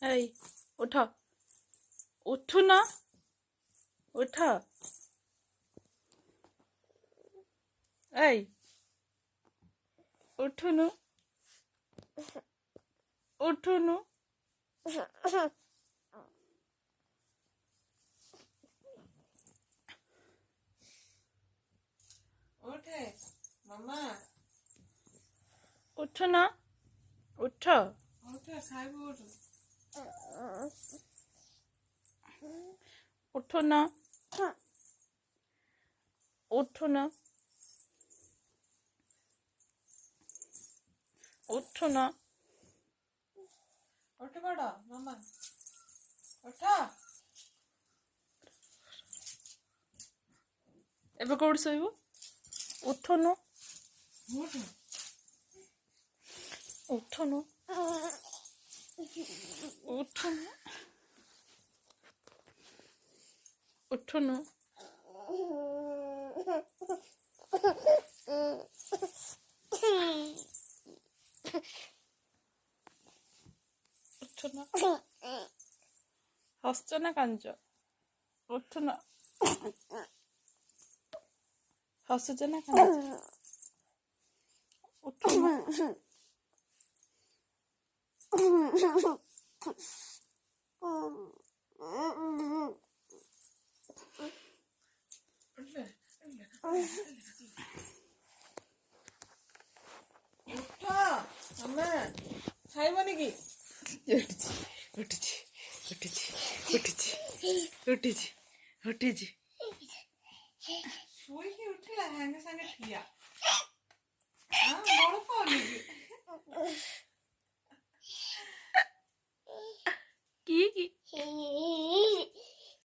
এই ওঠো, উঠো না, ওঠো। এই উঠুনু, উঠুনু। ওঠে মামা, উঠো না, উঠো। ওঠে খাইব, ওঠো। উঠো না, উঠো না, উঠো না। ওঠে বড় মামা, ওঠ। ଏବେ କୋଉଠି ଶୋଇବୁ? ଉଠୁନୁ, ওঠେ ଉଠୁନୁ, ଉଠୁନୁ, ଉଠୁନୁ। ଉଠୁନ, ହସୁଛ ନା କାନ୍ଦୁଛ? ଉଠୁନ, ହସୁଛ ନା କାନ୍ଦୁଛ? ଉଠୁନ, ଉଠିଲେ, ଉଠ ମାମା, ଖାଇବନି କି? ଉଠିଛି, ଉଠିଛି, ଉଠିଛି, ଉଠିଛି, ଉଠିଛି। ଶୋଇକି ଉଠିଲା ସାଙ୍ଗେ ସାଙ୍ଗେ ଠିଆ। ବଳ ପାଉନି କି?